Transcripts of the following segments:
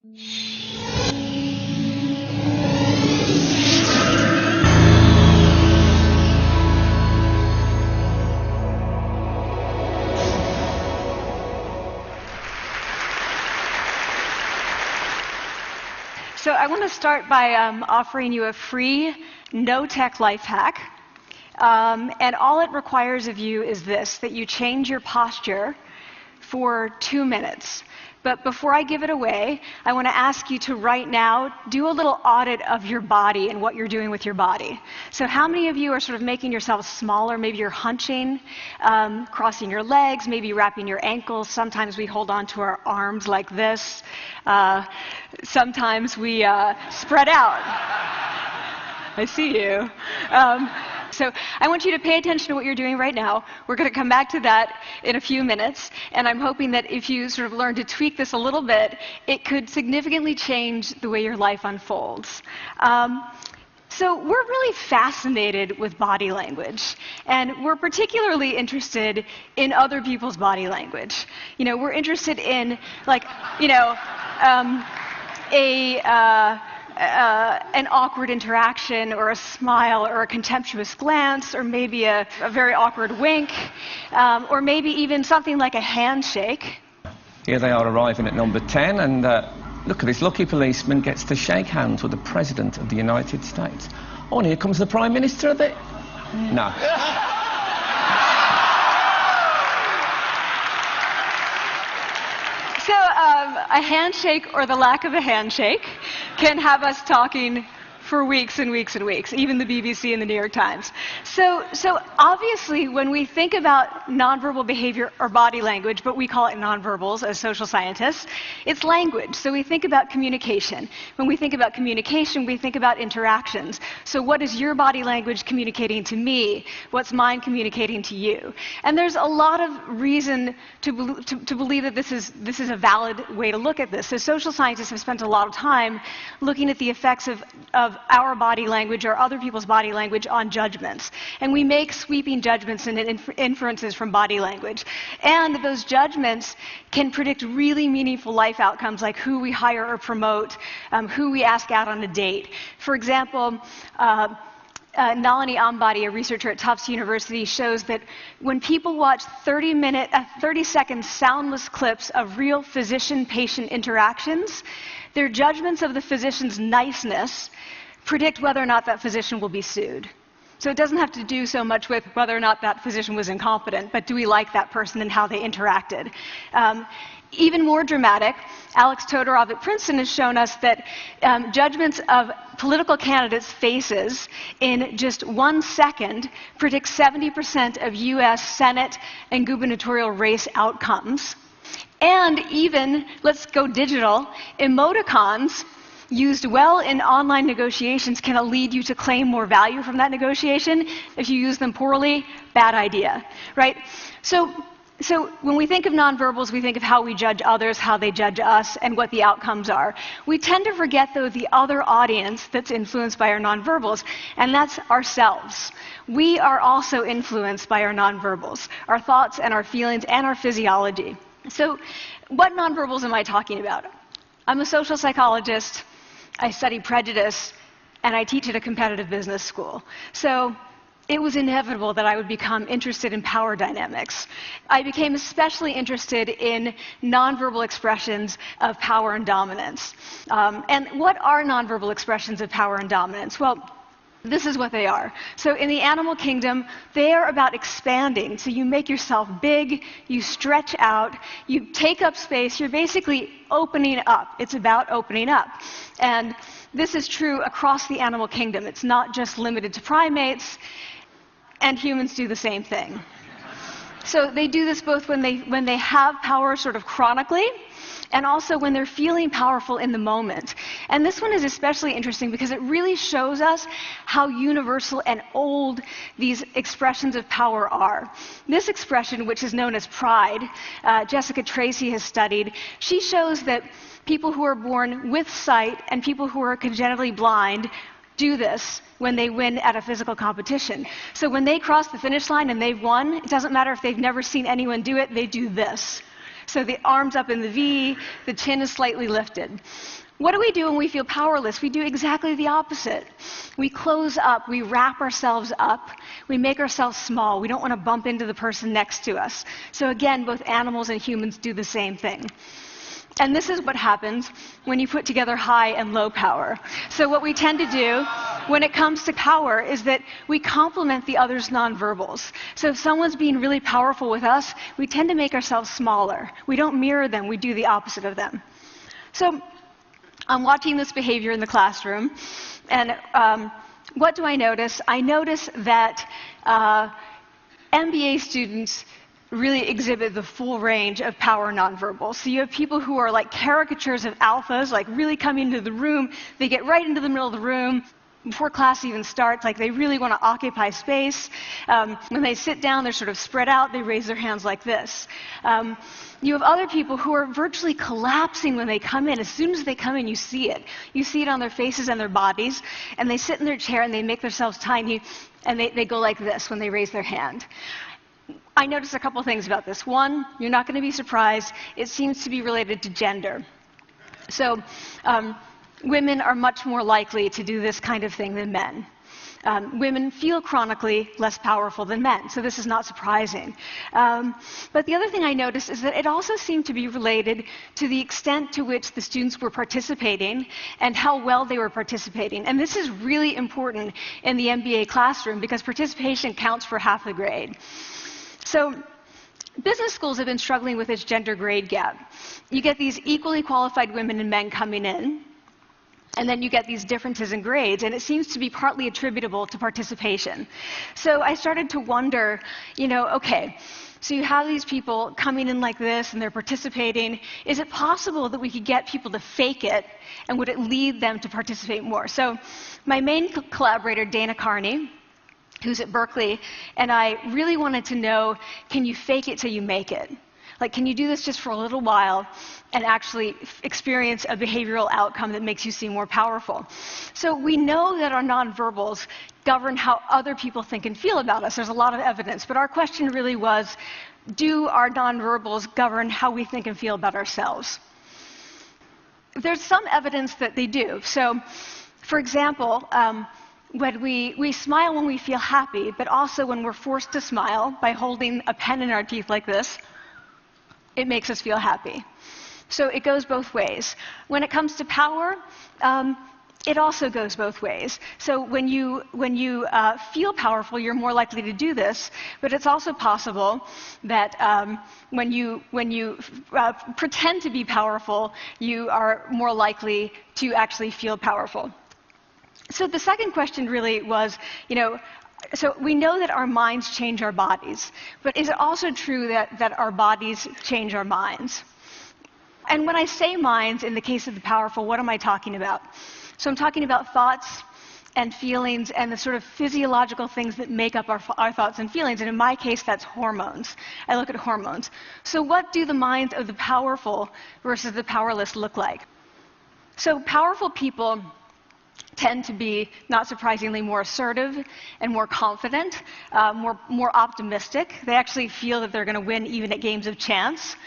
So I want to start by offering you a free, no-tech life hack. And all it requires of you is this, that you change your posture for 2 minutes. But before I give it away, I want to ask you to right now do a little audit of your body and what you're doing with your body. So how many of you are sort of making yourselves smaller? Maybe you're hunching, crossing your legs, maybe wrapping your ankles. Sometimes we hold on to our arms like this. Sometimes we spread out. I see you. So I want you to pay attention to what you're doing right now. We're going to come back to that in a few minutes, and I'm hoping that if you sort of learn to tweak this a little bit, it could significantly change the way your life unfolds. So we're really fascinated with body language, and we're particularly interested in other people's body language. You know, we're interested in, like, you know, an awkward interaction, or a smile, or a contemptuous glance, or maybe a very awkward wink, or maybe even something like a handshake. Here they are arriving at number 10, and look at this lucky policeman gets to shake hands with the President of the United States. Oh, and here comes the Prime Minister of it. No. So a handshake, or the lack of a handshake, can have us talking for weeks and weeks and weeks, even the BBC and the New York Times. So obviously, when we think about nonverbal behavior or body language, but we call it nonverbals as social scientists, it's language. So we think about communication. When we think about communication, we think about interactions. So what is your body language communicating to me? What's mine communicating to you? And there's a lot of reason to believe that this is a valid way to look at this. So social scientists have spent a lot of time looking at the effects of our body language or other people's body language on judgments. And we make sweeping judgments and inferences from body language. And those judgments can predict really meaningful life outcomes, like who we hire or promote, who we ask out on a date. For example, Nalini Ambady, a researcher at Tufts University, shows that when people watch 30-second soundless clips of real physician-patient interactions, their judgments of the physician's niceness predict whether or not that physician will be sued. So it doesn't have to do so much with whether or not that physician was incompetent, but do we like that person and how they interacted? Even more dramatic, Alex Todorov at Princeton has shown us that judgments of political candidates' faces in just 1 second predict 70% of US Senate and gubernatorial race outcomes. And even, let's go digital, emoticons used well in online negotiations can lead you to claim more value from that negotiation. If you use them poorly, bad idea, right? So when we think of nonverbals, we think of how we judge others, how they judge us, and what the outcomes are. We tend to forget, though, the other audience that's influenced by our nonverbals, and that's ourselves. We are also influenced by our nonverbals, our thoughts and our feelings and our physiology. So what nonverbals am I talking about? I'm a social psychologist, I study prejudice, and I teach at a competitive business school. So it was inevitable that I would become interested in power dynamics. I became especially interested in nonverbal expressions of power and dominance. And what are nonverbal expressions of power and dominance? Well, this is what they are. So in the animal kingdom, they are about expanding. So you make yourself big, you stretch out, you take up space, you're basically opening up. It's about opening up. And this is true across the animal kingdom. It's not just limited to primates, and humans do the same thing. So they do this both when they have power sort of chronically, and also when they're feeling powerful in the moment. And this one is especially interesting because it really shows us how universal and old these expressions of power are. This expression, which is known as pride, Jessica Tracy has studied, she shows that people who are born with sight and people who are congenitally blind do this when they win at a physical competition. So when they cross the finish line and they've won, it doesn't matter if they've never seen anyone do it, they do this. So the arms up in the V, the chin is slightly lifted. What do we do when we feel powerless? We do exactly the opposite. We close up, we wrap ourselves up, we make ourselves small. We don't want to bump into the person next to us. So again, both animals and humans do the same thing. And this is what happens when you put together high and low power. So what we tend to do when it comes to power is that we complement the other's nonverbals. So if someone's being really powerful with us, we tend to make ourselves smaller. We don't mirror them, we do the opposite of them. So I'm watching this behavior in the classroom, and what do I notice? I notice that MBA students really exhibit the full range of power nonverbals. So you have people who are like caricatures of alphas, like really coming into the room. They get right into the middle of the room before class even starts, like they really want to occupy space. When they sit down, they're sort of spread out. They raise their hands like this. You have other people who are virtually collapsing when they come in. As soon as they come in, you see it. You see it on their faces and their bodies. And they sit in their chair and they make themselves tiny, and they go like this when they raise their hand. I noticed a couple things about this. One, you're not going to be surprised. It seems to be related to gender. So women are much more likely to do this kind of thing than men. Women feel chronically less powerful than men, so this is not surprising. But the other thing I noticed is that it also seemed to be related to the extent to which the students were participating and how well they were participating. And this is really important in the MBA classroom because participation counts for half the grade. So business schools have been struggling with its gender grade gap. You get these equally qualified women and men coming in, and then you get these differences in grades, and it seems to be partly attributable to participation. So I started to wonder, okay, so you have these people coming in like this, and they're participating. Is it possible that we could get people to fake it, and would it lead them to participate more? So my main collaborator, Dana Carney, who's at Berkeley, and I really wanted to know, can you fake it till you make it? Like, can you do this just for a little while and actually experience a behavioral outcome that makes you seem more powerful? So we know that our nonverbals govern how other people think and feel about us. There's a lot of evidence, but our question really was, do our nonverbals govern how we think and feel about ourselves? There's some evidence that they do. So, for example, when we smile when we feel happy, but also when we're forced to smile by holding a pen in our teeth like this, it makes us feel happy. So it goes both ways. When it comes to power, it also goes both ways. So when you feel powerful, you're more likely to do this, but it's also possible that when you pretend to be powerful, you are more likely to actually feel powerful. So the second question really was, so we know that our minds change our bodies, but is it also true that our bodies change our minds? And when I say minds, in the case of the powerful, what am I talking about? So I'm talking about thoughts and feelings and the sort of physiological things that make up our thoughts and feelings. And in my case, that's hormones. I look at hormones. So what do the minds of the powerful versus the powerless look like? So powerful people tend to be, not surprisingly, more assertive and more confident, more optimistic. They actually feel that they're going to win even at games of chance.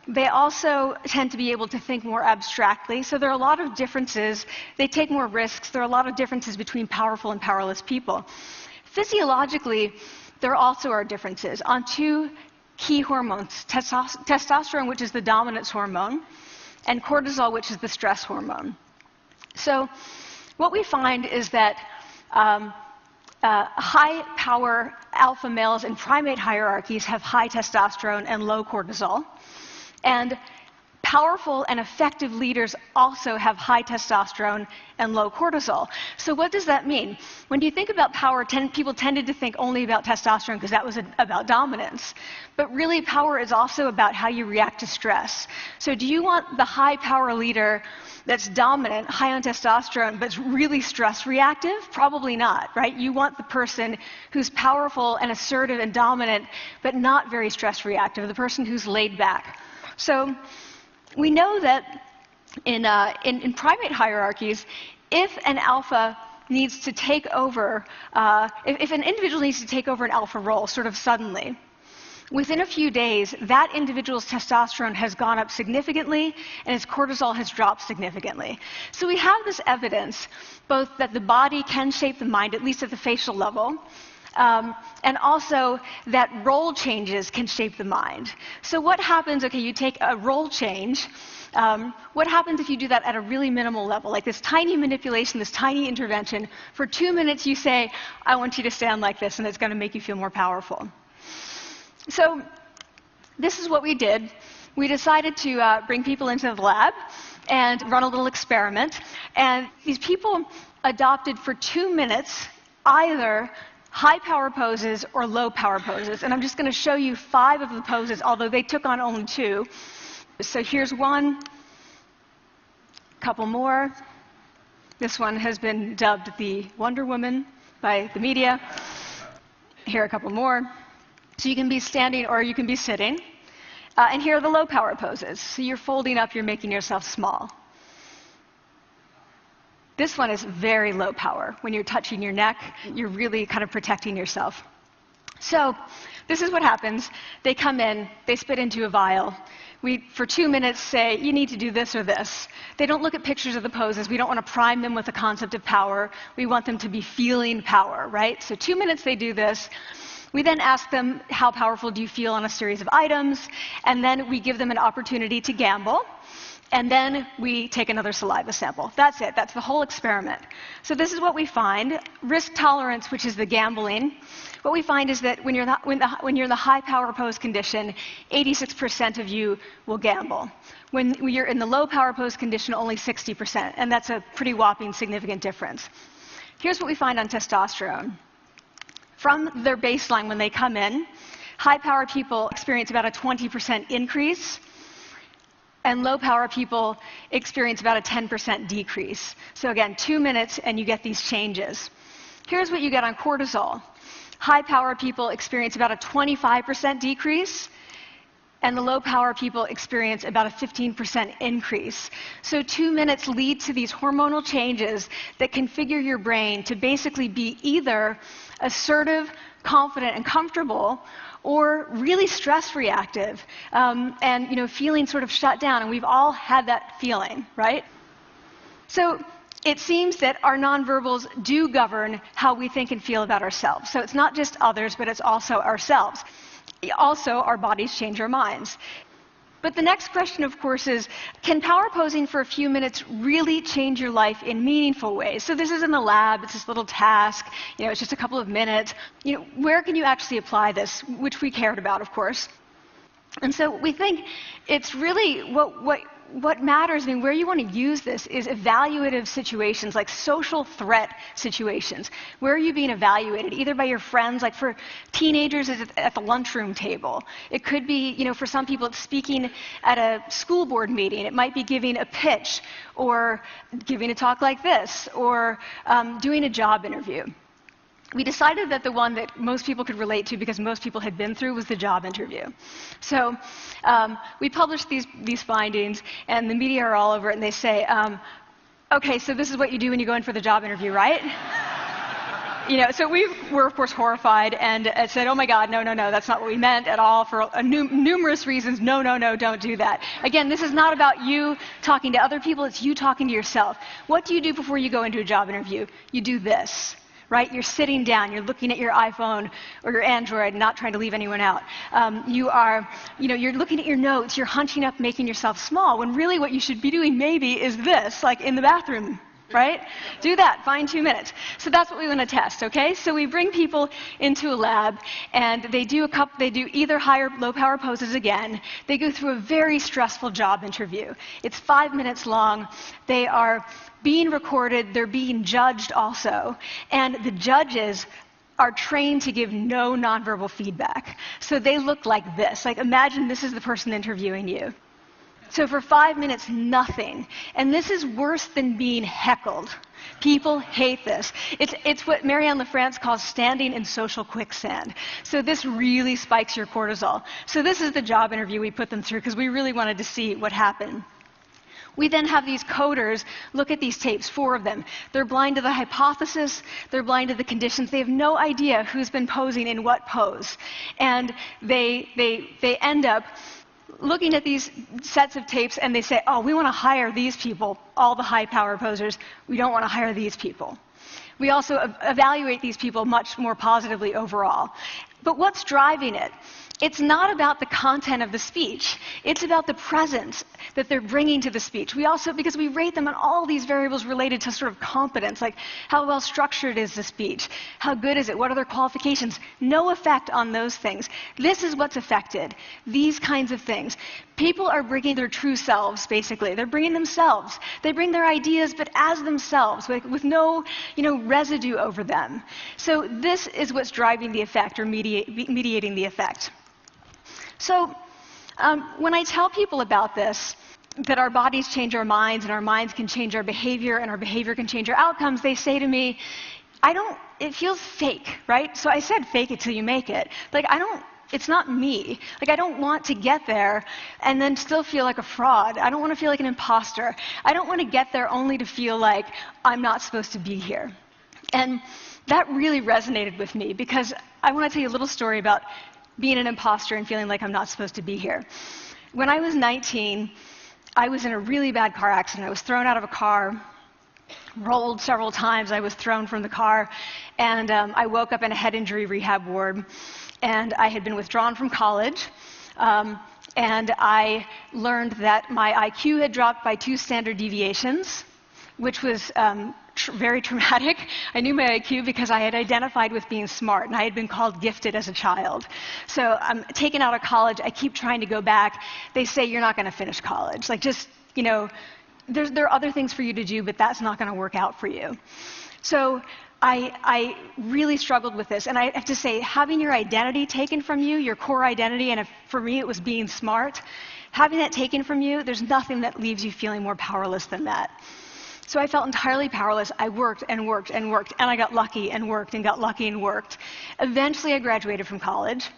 They also tend to be able to think more abstractly. So there are a lot of differences. They take more risks. There are a lot of differences between powerful and powerless people. Physiologically, there also are differences on two key hormones, testosterone, which is the dominance hormone, and cortisol, which is the stress hormone. So what we find is that high-power alpha males in primate hierarchies have high testosterone and low cortisol. And powerful and effective leaders also have high testosterone and low cortisol. So what does that mean? When you think about power, people tended to think only about testosterone because that was about dominance. But really, power is also about how you react to stress. So do you want the high-power leader that's dominant, high on testosterone, but really stress reactive? Probably not, right? You want the person who's powerful and assertive and dominant, but not very stress reactive, the person who's laid back. So we know that in primate hierarchies, if an alpha needs to take over, if an individual needs to take over an alpha role sort of suddenly, within a few days, that individual's testosterone has gone up significantly and his cortisol has dropped significantly. So we have this evidence, both that the body can shape the mind, at least at the facial level, and also that role changes can shape the mind. So what happens, okay, you take a role change, what happens if you do that at a really minimal level, like this tiny manipulation, this tiny intervention? For 2 minutes you say, I want you to stand like this, and it's going to make you feel more powerful. So this is what we did. We decided to bring people into the lab and run a little experiment. And these people adopted for 2 minutes either high power poses or low power poses. And I'm just going to show you 5 of the poses, although they took on only 2. So here's one, a couple more. This one has been dubbed the Wonder Woman by the media. Here are a couple more. So you can be standing or you can be sitting. And here are the low power poses. So you're folding up, you're making yourself small. This one is very low power. When you're touching your neck, you're really kind of protecting yourself. So this is what happens. They come in, they spit into a vial. We, for 2 minutes, say, you need to do this or this. They don't look at pictures of the poses. We don't want to prime them with the concept of power. We want them to be feeling power, right? So 2 minutes they do this. We then ask them, how powerful do you feel on a series of items? And then we give them an opportunity to gamble. And then we take another saliva sample. That's it. That's the whole experiment. So this is what we find. Risk tolerance, which is the gambling. What we find is that when you're in the high power pose condition, 86% of you will gamble. When you're in the low power pose condition, only 60%. And that's a pretty whopping significant difference. Here's what we find on testosterone. From their baseline when they come in, high power people experience about a 20% increase. And low power people experience about a 10% decrease. So again, 2 minutes and you get these changes. Here's what you get on cortisol. High power people experience about a 25% decrease, and the low power people experience about a 15% increase. So 2 minutes lead to these hormonal changes that configure your brain to basically be either assertive, confident, and comfortable, or really stress reactive, and feeling sort of shut down. And we've all had that feeling, right? So it seems that our nonverbals do govern how we think and feel about ourselves. So it's not just others, but it's also ourselves. Also, our bodies change our minds. But the next question, of course, is, can power posing for a few minutes really change your life in meaningful ways? So this is in the lab, it's this little task, it's just a couple of minutes. Where can you actually apply this, which we cared about, of course. And so we think it's really what matters, where you want to use this is evaluative situations, like social threat situations. Where are you being evaluated? Either by your friends, like for teenagers, it's at the lunchroom table. It could be, for some people, it's speaking at a school board meeting. It might be giving a pitch, or giving a talk like this, or doing a job interview. We decided that the one that most people could relate to, because most people had been through, was the job interview. So we published these findings, and the media are all over it, and they say, okay, so this is what you do when you go in for the job interview, right? So we were, of course, horrified and said, oh my God, no, that's not what we meant at all, for numerous reasons. No, don't do that. Again, this is not about you talking to other people, it's you talking to yourself. What do you do before you go into a job interview? You do this. Right? You're sitting down, you're looking at your iPhone or your Android, not trying to leave anyone out. You're looking at your notes, you're hunching up, making yourself small, when really what you should be doing maybe is this, like in the bathroom, right? Do that, find 2 minutes. So that's what we want to test, okay? So we bring people into a lab, and they do either high or low power poses again. They go through a very stressful job interview. It's 5 minutes long. They are being recorded, they're being judged also, and the judges are trained to give no nonverbal feedback. So they look like this. Like, imagine this is the person interviewing you. So for 5 minutes, nothing. And this is worse than being heckled. People hate this. It's what Marianne LaFrance calls standing in social quicksand. So this really spikes your cortisol. So this is the job interview we put them through, because we really wanted to see what happened. We then have these coders look at these tapes, 4 of them. They're blind to the hypothesis, they're blind to the conditions. They have no idea who's been posing in what pose. And they end up looking at these sets of tapes and they say, oh, we want to hire these people, all the high power posers. We don't want to hire these people. We also evaluate these people much more positively overall. But what's driving it? It's not about the content of the speech. It's about the presence that they're bringing to the speech. We also, because we rate them on all these variables related to sort of competence, like how well structured is the speech? How good is it? What are their qualifications? No effect on those things. This is what's affected. These kinds of things. People are bringing their true selves, basically. They're bringing themselves. They bring their ideas, but as themselves, with no, residue over them. So this is what's driving the effect or mediating the effect. So when I tell people about this, that our bodies change our minds and our minds can change our behavior and our behavior can change our outcomes, they say to me, it feels fake, right? So I said fake it till you make it. It's not me. I don't want to get there and then still feel like a fraud. I don't want to feel like an imposter. I don't want to get there only to feel like I'm not supposed to be here. And that really resonated with me because I want to tell you a little story about being an imposter and feeling like I'm not supposed to be here. When I was 19, I was in a really bad car accident. I was thrown out of a car, rolled several times. I was thrown from the car, and I woke up in a head injury rehab ward. And I had been withdrawn from college, and I learned that my IQ had dropped by 2 standard deviations, which was very traumatic. I knew my IQ because I had identified with being smart, and I had been called gifted as a child. So I'm taken out of college. I keep trying to go back. They say, you're not going to finish college. There are other things for you to do, but that's not going to work out for you. So I really struggled with this. And I have to say, having your identity taken from you, your core identity, and for me it was being smart, having that taken from you, there's nothing that leaves you feeling more powerless than that. So I felt entirely powerless. I worked and worked and worked, and I got lucky and worked and got lucky and worked. Eventually I graduated from college.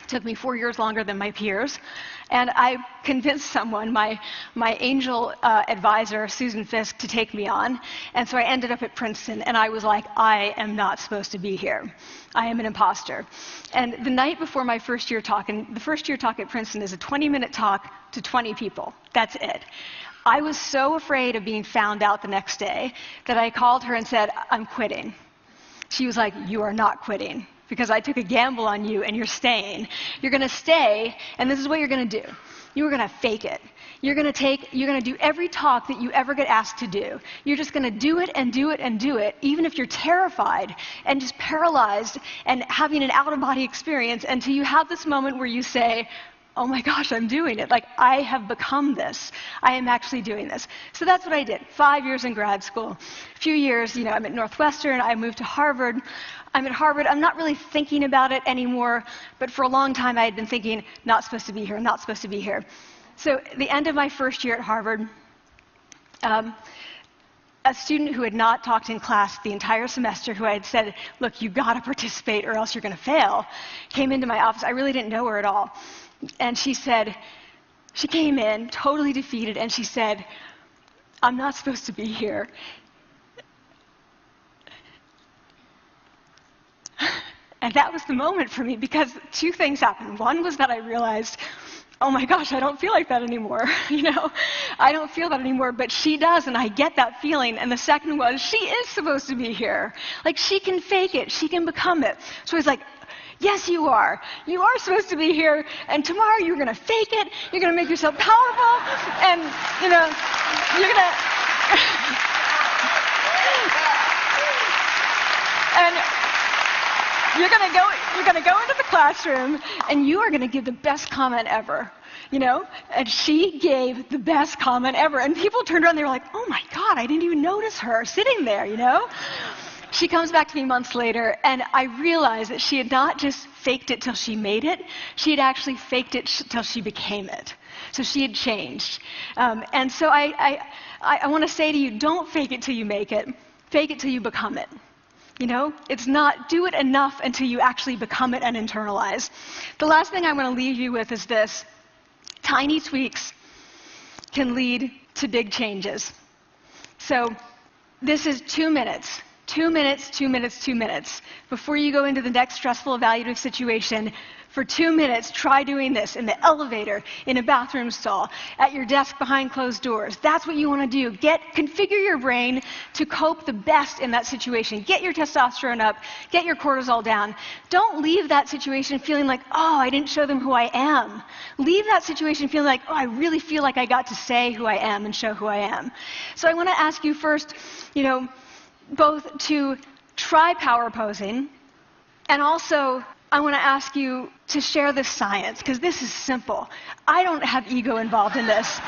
It took me 4 years longer than my peers. And I convinced someone, my angel advisor, Susan Fisk, to take me on. And so I ended up at Princeton, and I was like, I am not supposed to be here. I am an imposter. And the night before my first year talk, and the first year talk at Princeton is a 20-minute talk to 20 people. That's it. I was so afraid of being found out the next day that I called her and said, I'm quitting. She was like, you are not quitting, because I took a gamble on you and you're staying. You're going to stay, and this is what you're going to do. You are going to fake it. You're going to do every talk that you ever get asked to do. You're just going to do it and do it and do it, even if you're terrified and just paralyzed and having an out-of-body experience until you have this moment where you say, oh my gosh, I'm doing it. I have become this. I am actually doing this. So that's what I did. 5 years in grad school. A few years, I'm at Northwestern. I moved to Harvard. I'm at Harvard. I'm not really thinking about it anymore, but for a long time I had been thinking, not supposed to be here, not supposed to be here. So at the end of my first year at Harvard, a student who had not talked in class the entire semester, who I had said, look, you've got to participate or else you're going to fail, came into my office. I really didn't know her at all. And she came in totally defeated, and she said, I'm not supposed to be here. And that was the moment for me, because 2 things happened. One was that I realized, oh my gosh, I don't feel like that anymore. I don't feel that anymore, but she does, and I get that feeling. And the second was, she is supposed to be here. She can fake it. She can become it. So I was like, yes, you are. You are supposed to be here, and tomorrow you're going to fake it. You're going to make yourself powerful, and, you're going to... and you're going to go into the classroom, and you are going to give the best comment ever. And she gave the best comment ever. And people turned around, they were like, oh my God, I didn't even notice her sitting there, She comes back to me months later, and I realized that she had not just faked it till she made it, she had actually faked it till she became it. So she had changed. And so I want to say to you, don't fake it till you make it. Fake it till you become it. It's not do it enough until you actually become it and internalize. The last thing I want to leave you with is this. Tiny tweaks can lead to big changes. So this is 2 minutes. 2 minutes, 2 minutes, 2 minutes. Before you go into the next stressful evaluative situation, for 2 minutes, try doing this in the elevator, in a bathroom stall, at your desk behind closed doors. That's what you want to do. Configure your brain to cope the best in that situation. Get your testosterone up. Get your cortisol down. Don't leave that situation feeling like, oh, I didn't show them who I am. Leave that situation feeling like, oh, I really feel like I got to say who I am and show who I am. So I want to ask you first, both to try power posing, and also I want to ask you to share this science, because this is simple. I don't have ego involved in this.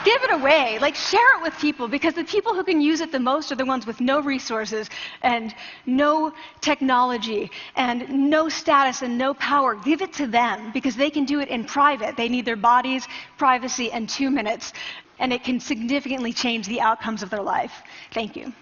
Give it away. Share it with people, because the people who can use it the most are the ones with no resources and no technology and no status and no power. Give it to them, because they can do it in private. They need their bodies, privacy, and 2 minutes, and it can significantly change the outcomes of their life. Thank you.